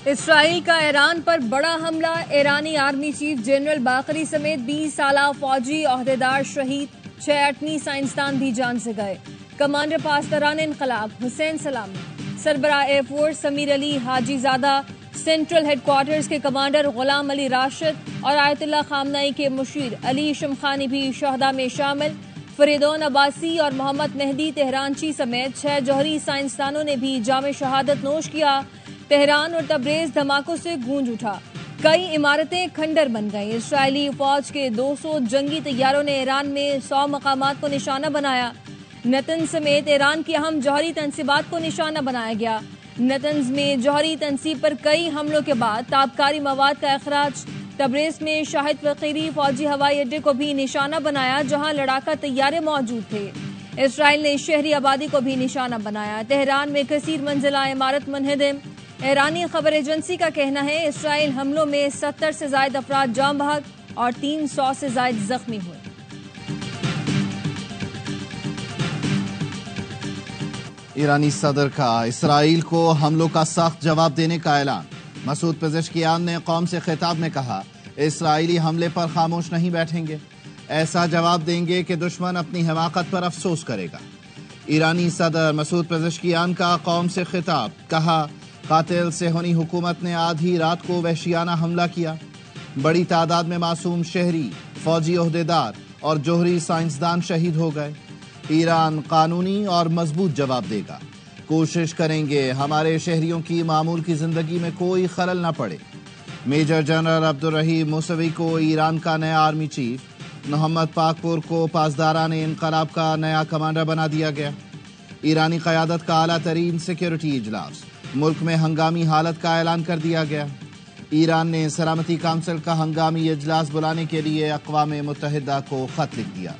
اسرائیل کا ایران پر بڑا حملہ، ایرانی آرمی چیف جنرل باقری سمیت 20 سالہ فوجی عہدیدار شہید، 6 ایٹمی سائنسدان بھی جان سے گئے۔ کمانڈر پاسداران انقلاب حسین سلامی، سربراہ ایئر فورس سمیر علی حاجی زادہ، سینٹرل ہیڈ کوارٹرز کے کمانڈر غلام علی راشد اور آیت اللہ خامنئی کے مشیر علی شمخانی بھی شہداء میں شامل۔ فریدون عباسی اور محمد مہدی تہرانچی سمیت 6 جوہری سائنسدانوں نے بھی جام شہادت نوش کیا۔ تہران اور تبریز دھماکوں سے گونج اٹھا، کئی عمارتیں کھنڈر بن گئیں۔ اسرائیلی فوج کے 200 جنگی طیاروں نے ایران میں 100 مقامات کو نشانہ بنایا۔ نتنز سمیت ایران کی اہم جوہری تنصیبات کو نشانہ بنایا گیا۔ نتنز میں جوہری تنصیب پر کئی حملوں کے بعد تابکاری مواد کا اخراج۔ تبریز میں شاہد فقیری فوجی ہوائی اڈے کو بھی نشانہ بنایا، جہاں لڑاکا طیارے موجود تھے۔ اسرائیل نے شہری آبادی کو بھی نشانہ بنایا۔ تہران میں کثیر منزلہ عمارت منہدم۔ ایرانی خبر ایجنسی کا کہنا ہے اسرائیل حملوں میں 70 سے زائد افراد جاں بحق اور 300 سے زائد زخمی ہوئے۔ ایرانی صدر کا اسرائیل کو حملوں کا سخت جواب دینے کا اعلان۔ مسعود پزشکیان نے قوم سے خطاب میں کہا، اسرائیلی حملے پر خاموش نہیں بیٹھیں گے، ایسا جواب دیں گے کہ دشمن اپنی حماقت پر افسوس کرے گا۔ ایرانی صدر مسعود پزشکیان کا قوم سے خطاب، کہا قاتل صہیونی حکومت نے آدھی رات کو وحشیانہ حملہ کیا، بڑی تعداد میں معصوم شہری، فوجی عہدیدار اور جوہری سائنسدان شہید ہو گئے۔ ایران قانونی اور مضبوط جواب دے گا، کوشش کریں گے ہمارے شہریوں کی معمول کی زندگی میں کوئی خلل نہ پڑے۔ میجر جنرل عبدالرحیم موسوی کو ایران کا نیا آرمی چیف، محمد پاکپور کو پاسداران انقلاب کا نیا کمانڈر بنا دیا گیا۔ ایرانی قیادت کا اعلیٰ ترین سیکیورٹی اجلاس، ملک میں ہنگامی حالت کا اعلان کر دیا گیا۔ ایران نے سلامتی کونسل کا ہنگامی اجلاس بلانے کے لیے اقوام متحدہ کو خط لکھ دیا۔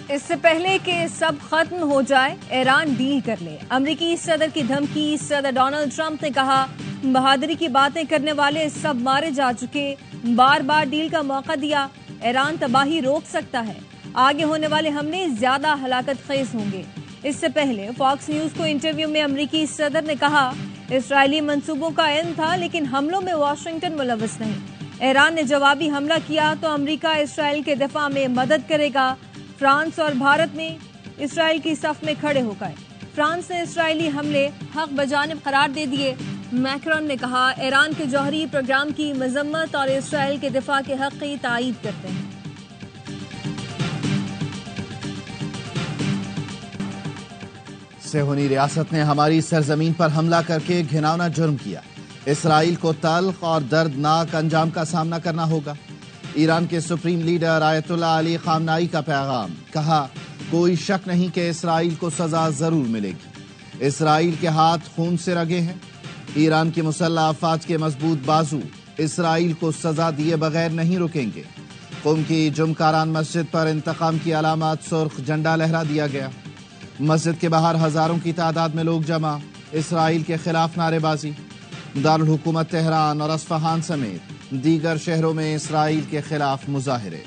اس سے پہلے کہ سب ختم ہو جائے، ایران ڈیل کر لے، امریکی صدر کی دھمکی۔ صدر ڈونلڈ ٹرمپ نے کہا، بہادری کی باتیں کرنے والے سب مارے جا چکے، بار بار ڈیل کا موقع دیا، ایران تباہی روک سکتا ہے، آگے ہونے والے حملے زیادہ ہلاکت خیز ہوں گے۔ اس سے پہلے فاکس نیوز کو انٹرویو میں امریکی صدر نے کہا، اسرائیلی منصوبوں کا علم تھا لیکن حملوں میں واشنگٹن ملوث نہیں۔ ایران نے جوابی حملہ کیا تو امریکہ اسرائیل کے دفاع میں مدد کرے گا۔ فرانس اور بھارت میں اسرائیل کی صف میں کھڑے ہو گئے۔ فرانس نے اسرائیلی حملے حق بجانب قرار دے دیے۔ میکرون نے کہا، ایران کے جوہری پروگرام کی مذمت اور اسرائیل کے دفاع کے حق کی تائید کرتے ہیں۔ صہیونی ریاست نے ہماری سرزمین پر حملہ کر کے گھناؤنا جرم کیا، اسرائیل کو تلخ اور دردناک انجام کا سامنا کرنا ہوگا۔ ایران کے سپریم لیڈر آیت اللہ علی خامنئی کا پیغام، کہا کوئی شک نہیں کہ اسرائیل کو سزا ضرور ملے گی، اسرائیل کے ہاتھ خون سے رگے ہیں، ایران کی مسلح افواج کے مضبوط بازو اسرائیل کو سزا دیے بغیر نہیں رکیں گے۔ قم کی جمکاران مسجد پر انتقام کی علامات سرخ جھنڈا لہرا دیا گیا، مسجد کے باہر ہزاروں کی تعداد میں لوگ جمع، اسرائیل کے خلاف نعرے بازی۔ دارالحکومت تہران اور اصفہان سمیت دیگر شہروں میں اسرائیل کے خلاف مظاہرے۔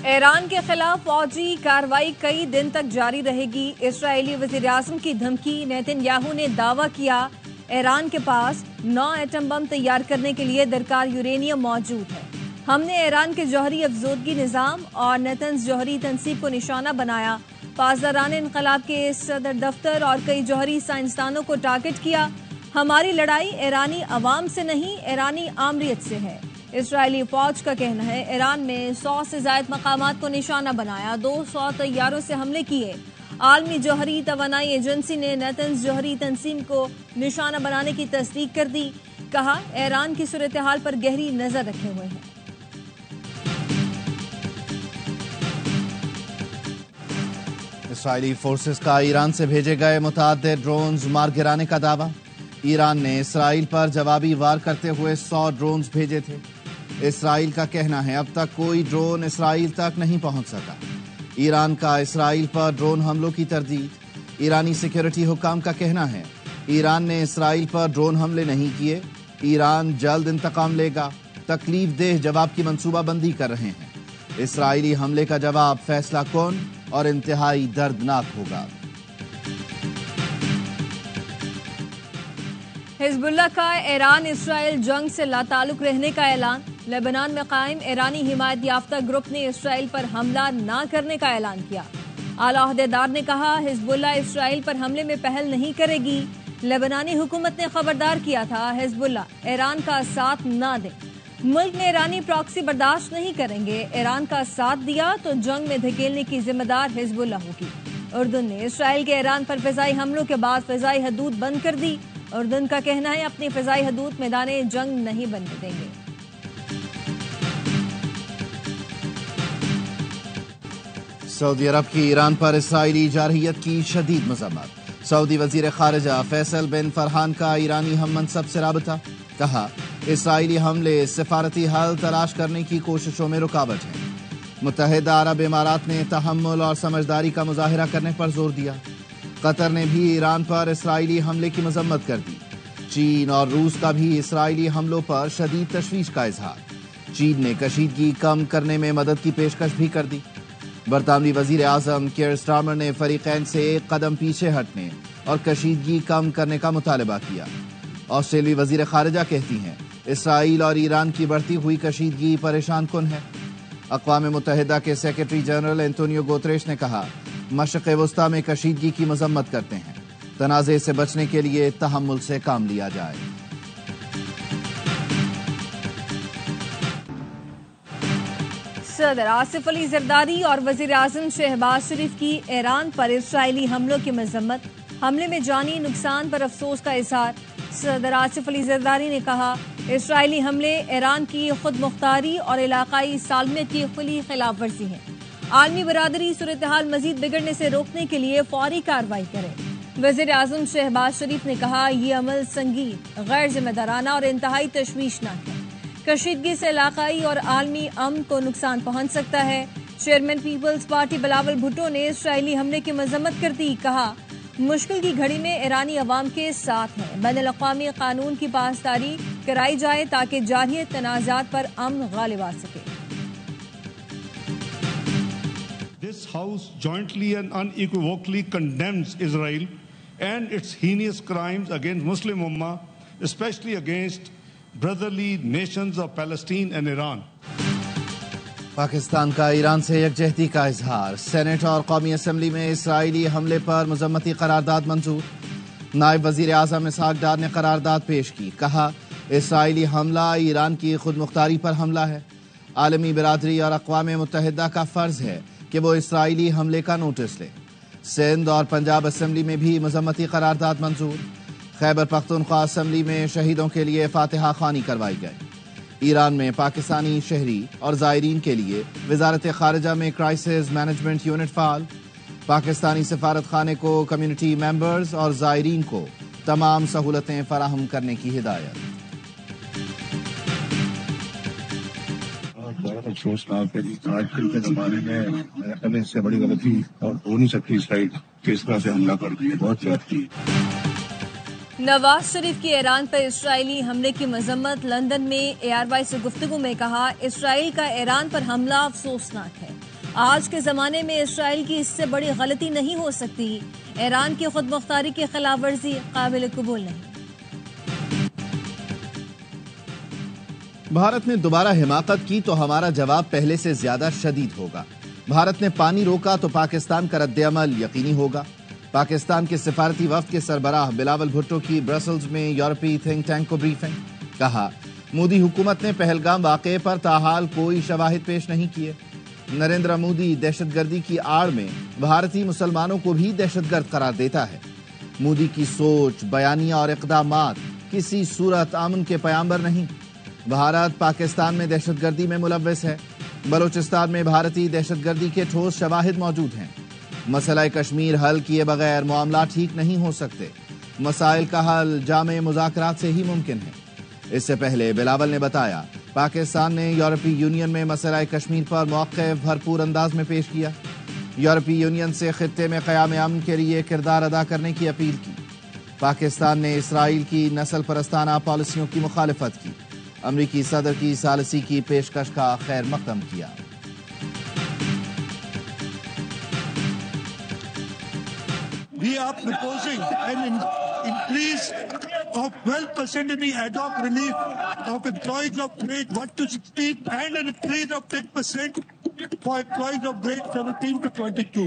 ایران کے خلاف فوجی کارروائی کئی دن تک جاری رہے گی، اسرائیلی وزیر اعظم کی دھمکی۔ نیتن یاہو نے دعویٰ کیا، ایران کے پاس 9 ایٹم بم تیار کرنے کے لیے درکار یورینیم موجود ہے۔ ہم نے ایران کے جوہری افزودگی نظام اور نیتنز جوہری تنصیب کو نشانہ بنایا، پاسداران انقلاب کے صدر دفتر اور کئی جوہری سائنسدانوں کو ٹارگٹ کیا۔ ہماری لڑائی ایرانی عوام سے نہیں، ایرانی آمریت سے ہے۔ اسرائیلی فوج کا کہنا ہے ایران میں 100 سے زائد مقامات کو نشانہ بنایا، 200 طیاروں سے حملے کیے۔ عالمی جوہری توانائی ایجنسی نے نیتنز جوہری تنظیم کو نشانہ بنانے کی تصدیق کر دی، کہا ایران کی صورتحال پر گہری نظر رکھے ہوئے ہیں۔ اسرائیلی فورسز کا ایران سے بھیجے گئے متعدد ڈرونز مار گرانے کا دعویٰ۔ ایران نے اسرائیل پر جوابی وار کرتے ہوئے 100 ڈرونز بھیجے تھے۔ اسرائیل کا کہنا ہے اب تک کوئی ڈرون اسرائیل تک نہیں پہنچ سکا۔ ایران کا اسرائیل پر ڈرون حملوں کی تردید۔ ایرانی سیکیورٹی حکام کا کہنا ہے ایران نے اسرائیل پر ڈرون حملے نہیں کیے، ایران جلد انتقام لے گا، تکلیف دہ جواب کی منصوبہ بندی کر رہے ہیں۔ اسرائیلی حملے کا جواب فیصلہ کن اور انتہائی دردناک ہوگا۔ حزب اللہ کا ایران اسرائیل جنگ سے لا تعلق رہنے کا اعلان۔ لبنان میں قائم ایرانی حمایت یافتہ گروپ نے اسرائیل پر حملہ نہ کرنے کا اعلان کیا۔ اعلیٰ عہدیدار نے کہا حزب اللہ اسرائیل پر حملے میں پہل نہیں کرے گی۔ لبنانی حکومت نے خبردار کیا تھا حزب اللہ ایران کا ساتھ نہ دے۔ ملک میں ایرانی پراکسی برداشت نہیں کریں گے۔ ایران کا ساتھ دیا تو جنگ میں دھکیلنے کی ذمہ دار حزب اللہ ہوگی۔ اردن نے اسرائیل کے ایران پر فضائی حملوں کے بعد فضائی حدود بند کر دی۔ اردن کا کہنا ہے اپنی فضائی حدود میدان جنگ نہیں بننے دیں گے۔ سعودی عرب کی ایران پر اسرائیلی جارحیت کی شدید مذمت۔ سعودی وزیر خارجہ فیصل بن فرحان کا ایرانی ہم منصب سے رابطہ، کہا اسرائیلی حملے سفارتی حل تلاش کرنے کی کوششوں میں رکاوٹ ہیں۔ متحدہ عرب امارات نے تحمل اور سمجھداری کا مظاہرہ کرنے پر زور دیا۔ قطر نے بھی ایران پر اسرائیلی حملے کی مذمت کر دی۔ چین اور روس کا بھی اسرائیلی حملوں پر شدید تشویش کا اظہار۔ چین نے کشیدگی کم کرنے میں مدد کی پیشکش بھی کر دی۔ برطانوی وزیر اعظم کیئر سٹارمر نے فریقین سے ایک قدم پیچھے ہٹنے اور کشیدگی کم کرنے کا مطالبہ کیا۔ آسٹریلوی وزیر خارجہ کہتی ہیں اسرائیل اور ایران کی بڑھتی ہوئی کشیدگی پریشان کن ہے۔ اقوام متحدہ کے سیکرٹری جنرل انتونیو گوتریش نے کہا مشرق وسطی میں کشیدگی کی مذمت کرتے ہیں، تنازع سے بچنے کے لیے تحمل سے کام لیا جائے۔ صدر آصف علی زرداری اور وزیر اعظم شہباز شریف کی ایران پر اسرائیلی حملوں کی مذمت، حملے میں جانی نقصان پر افسوس کا اظہار۔ صدر آصف علی زرداری نے کہا اسرائیلی حملے ایران کی خود مختاری اور علاقائی سالمیت کی کھلی خلاف ورزی ہیں۔ عالمی برادری صورتحال مزید بگڑنے سے روکنے کے لیے فوری کارروائی کرے۔ وزیر اعظم شہباز شریف نے کہا یہ عمل سنگین، غیر ذمہ دارانہ اور انتہائی تشویشناک ہے۔ کشیدگی سے علاقائی اور عالمی امن کو نقصان پہنچ سکتا ہے۔ Chairman peoples party Bilawal Bhutto نے اسرائیلی حملے کی مذمت کرتی کہا مشکل کی گھڑی میں ایرانی عوام کے ساتھ ہیں۔ بین الاقوامی قانون کی پاسداری کرائی جائے تاکہ جارحیت تنازعات پر امن غالب آ سکے۔ This House jointly and unequivocally condemns Israel and its heinous crimes against Muslim Ummah, especially against brotherly nations of Palestine and Iran. Pakistan کا ایران سے یکجہتی کا اظہار۔ سینٹ اور قومی اسمبلی میں اسرائیلی حملے پر مذمتی قرارداد منظور۔ نائب وزیر اعظم اسحاق ڈار نے قرارداد پیش کی، کہا اسرائیلی حملہ ایران کی خود مختاری پر حملہ ہے۔ عالمی برادری اور اقوام متحدہ کا فرض ہے کہ وہ اسرائیلی حملے کا نوٹس لے۔ سندھ اور پنجاب اسمبلی میں بھی مذمتی قرارداد منظور۔ خیبر پختونخوا اسمبلی میں شہیدوں کے لیے فاتحہ خوانی کروائی گئی۔ ایران میں پاکستانی شہری اور زائرین کے لیے وزارت خارجہ میں کرائسس مینجمنٹ یونٹ فعال۔ پاکستانی سفارت خانے کو کمیونٹی ممبرز اور زائرین کو تمام سہولتیں فراہم کرنے کی ہدایت۔ بہت افسوسناک ہے جی، آج کل کے زمانے میں اس سے بڑی غلطی اور ہو نہیں سکتی اسرائیل کہ اس طرح سے حملہ کر دیا، بہت زیادتی۔ نواز شریف کی ایران پر اسرائیلی حملے کی مذمت۔ لندن میں ARY سے گفتگو میں کہا اسرائیل کا ایران پر حملہ افسوسناک ہے۔ آج کے زمانے میں اسرائیل کی اس سے بڑی غلطی نہیں ہو سکتی۔ ایران کی خود مختاری کی خلاف ورزی قابل قبول نہیں۔ بھارت نے دوبارہ حماقت کی تو ہمارا جواب پہلے سے زیادہ شدید ہوگا۔ بھارت نے پانی روکا تو پاکستان کا رد عمل یقینی ہوگا۔ پاکستان کے سفارتی وفد کے سربراہ بلاول بھٹو کی برسلز میں یورپی تھنک ٹینک کو بریفنگ، کہا مودی حکومت نے پہلگام واقعے پر تاحال کوئی شواہد پیش نہیں کیے۔ نریندر مودی دہشت گردی کی آڑ میں بھارتی مسلمانوں کو بھی دہشت گرد قرار دیتا ہے۔ مودی کی سوچ، بیانیہ اور اقدامات کسی صورت امن کے پیامبر نہیں۔ بھارت پاکستان میں دہشت گردی میں ملوث ہے۔ بلوچستان میں بھارتی دہشت گردی کے ٹھوس شواہد موجود ہیں۔ مسئلہ کشمیر حل کیے بغیر معاملات ٹھیک نہیں ہو سکتے۔ مسائل کا حل جامع مذاکرات سے ہی ممکن ہے۔ اس سے پہلے بلاول نے بتایا پاکستان نے یورپی یونین میں مسئلہ کشمیر پر موقف بھرپور انداز میں پیش کیا۔ یورپی یونین سے خطے میں قیام امن کے لیے کردار ادا کرنے کی اپیل کی۔ پاکستان نے اسرائیل کی نسل پرستانہ پالیسیوں کی مخالفت کی۔ امریکی صدر کی ثالثی کی پیشکش کا خیر مقدم کیا۔ we are proposing an increase of 12% in the ad hoc relief of employees of grade 1 to 16 and an increase of 10% for employees of grade 17 to 22.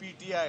PTI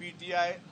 PTI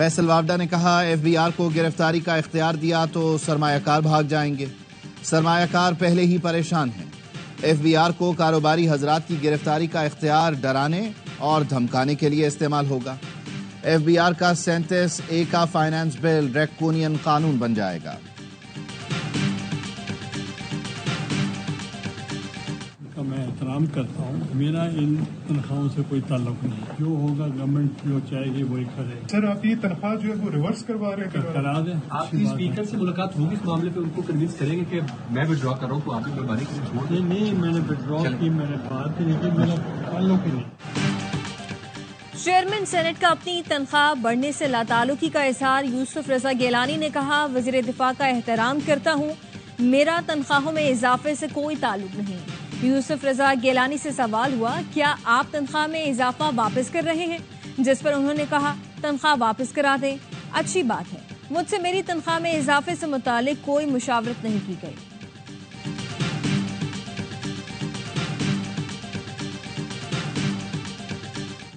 Faisal وافڈا نے کہا ایف بی آر کو گرفتاری کا اختیار دیا تو سرمایہ کار بھاگ جائیں گے. سرمایہ کار پہلے ہی پریشان ہیں. ایف بی آر کو کاروباری حضرات کی گرفتاری کا اختیار ڈرانے اور دھمکانے کے لیے استعمال ہوگا. ایف بی آر کا 37A کا فائنانس بل ڈریکونین قانون بن جائے گا. میں احترام کرتا ہوں, میرا ان تنخواہوں سے کوئی تعلق نہیں. جو ہوگا گورنمنٹ جو چاہے گی وہی کرے. سر آپ یہ تنخواہ جو ہے وہ ریورس کروا رہے ہیں, کرا دیں. آپ کی اسپیکر سے ملاقات ہوگی اس معاملے پہ, ان کو کنوینس کریں گے کہ میں وڈرا کر رہا ہوں تو آپ کی مہربانی کریں چھوڑ دیں. نہیں میں نے وڈرا کی, میں نے بات نہیں کی, میرا تعلق ہی نہیں. چیئرمین سینٹ کا اپنی تنخواہ بڑھنے سے لاتعلقی کا اظہار. یوسف رضا گیلانی نے کہا وزیر دفاع کا احترام کرتا ہوں, میرا تنخواہوں میں اضافے سے کوئی تعلق نہیں. یوسف رضا گیلانی سے سوال ہوا کیا آپ تنخواہ میں اضافہ واپس کر رہے ہیں, جس پر انہوں نے کہا تنخواہ واپس کرا دیں, اچھی بات ہے. مجھ سے میری تنخواہ میں اضافے سے متعلق کوئی مشاورت نہیں کی گئی.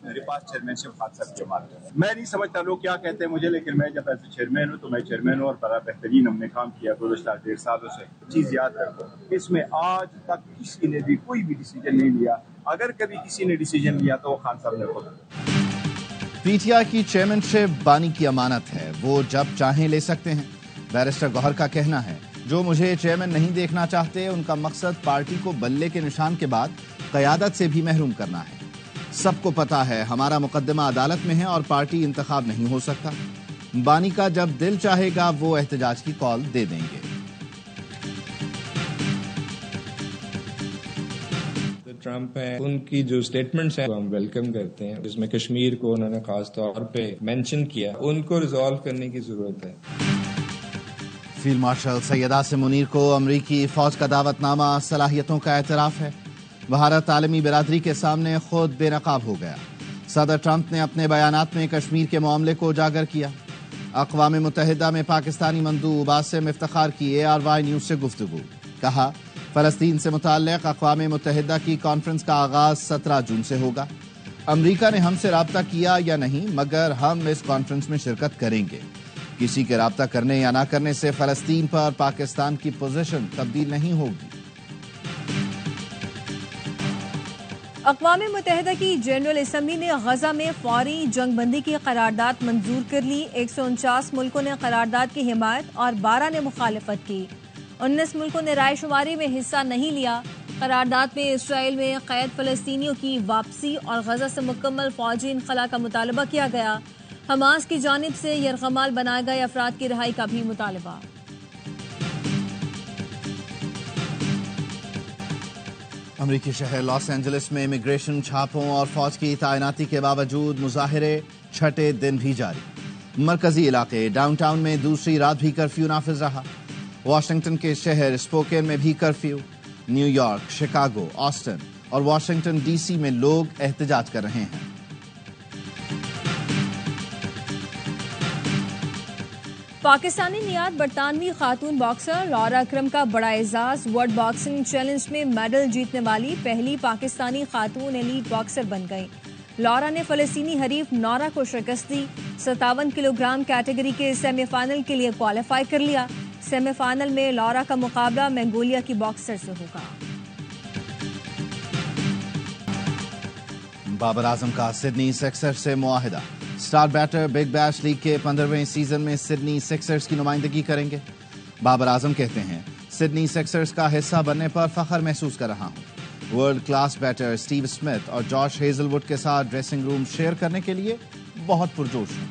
میرے پاس چیئرمین شپ حادثہ کے بعد میں نہیں سمجھتا لوگ کیا کہتے ہیں مجھے, لیکن میں جب ایسے چیئرمین ہوں تو میں چیئرمین ہوں اور بڑا بہترین ہم نے کام کیا گزشتہ 1.5 سالوں سے. چیز یاد رکھو, اس میں آج تک کسی نے بھی کوئی بھی ڈیسیجن نہیں لیا. اگر کبھی کسی نے ڈیسیجن لیا تو وہ خان صاحب نے خود. پی ٹی آئی کی چیئرمین شپ بانی کی امانت ہے, وہ جب چاہیں لے سکتے ہیں. بیرسٹر گوہر کا کہنا ہے جو مجھے چیئرمین نہیں دیکھنا چاہتے ان کا مقصد پارٹی کو بلے کے نشان کے بعد قیادت سے بھی محروم کرنا ہے. سب کو پتا ہے ہمارا مقدمہ عدالت میں ہے اور پارٹی انتخاب نہیں ہو سکتا. بانی کا جب دل چاہے گا وہ احتجاج کی کال دے دیں گے. ٹرمپ ہیں ان کی جو سٹیٹمنٹس ہیں ہم ویلکم کرتے ہیں, جس میں کشمیر کو انہوں نے خاص طور پہ مینشن کیا, ان کو ریزالو کرنے کی ضرورت ہے. فیلڈ مارشل سید عاصم منیر کو امریکی فوج کا دعوت نامہ صلاحیتوں کا اعتراف ہے. بھارت عالمی برادری کے سامنے خود بے نقاب ہو گیا. صدر ٹرمپ نے اپنے بیانات میں کشمیر کے معاملے کو اجاگر کیا. اقوام متحدہ میں پاکستانی مندوب عاصم افتخار کی ARY نیوز سے گفتگو. کہا فلسطین سے متعلق اقوام متحدہ کی کانفرنس کا آغاز 17 جون سے ہوگا. امریکہ نے ہم سے رابطہ کیا یا نہیں, مگر ہم اس کانفرنس میں شرکت کریں گے. کسی کے رابطہ کرنے یا نہ کرنے سے فلسطین پر پاکستان کی پوزیشن تبدیل نہیں ہوگی. اقوام متحدہ کی جنرل اسمبلی نے غزہ میں فوری جنگ بندی کی قرارداد منظور کر لی. 149 ملکوں نے قرارداد کی حمایت اور 12 نے مخالفت کی. 19 ملکوں نے رائے شماری میں حصہ نہیں لیا. قرارداد میں اسرائیل میں قید فلسطینیوں کی واپسی اور غزہ سے مکمل فوجی انخلا کا مطالبہ کیا گیا. حماس کی جانب سے یرغمال بنائے گئے افراد کی رہائی کا بھی مطالبہ. امریکی شہر لاس اینجلس میں امیگریشن چھاپوں اور فوج کی تعیناتی کے باوجود مظاہرے چھٹے دن بھی جاری. مرکزی علاقے ڈاؤن ٹاؤن میں دوسری رات بھی کرفیو نافذ رہا. واشنگٹن کے شہر اسپوکین میں بھی curfew. New York, Chicago, Austin اور واشنگٹن ڈی سی میں لوگ احتجاج کر رہے ہیں. پاکستانی نیاد برطانوی خاتون باکسر لارا اکرم کا بڑا اعزاز. ورلڈ باکسنگ چیلنج میں میڈل جیتنے والی پہلی پاکستانی خاتون ایلیٹ باکسر بن گئی. لارا نے فلسطینی حریف نورا کو شکست دی. 57 کلو گرام کیٹیگری کے سیمی فائنل کے لیے کوالیفائی کر لیا. سیمی فائنل میں لارا کا مقابلہ منگولیا کی باکسر سے ہوگا. بابر اعظم کا سڈنی سکسرز سے معاہدہ. Star better Big Bash League کے 15ویں سیزن میں سڈنی سکسرز کی نمائندگی کریں گے. بابر اعظم کہتے ہیں سڈنی سکسرز کا حصہ بننے پر فخر محسوس کر رہا ہوں. World class better Steve Smith اور جاش ہیزل ووڈ کے ساتھ ڈریسنگ روم شیئر کرنے کے لیے بہت پرجوش ہوں.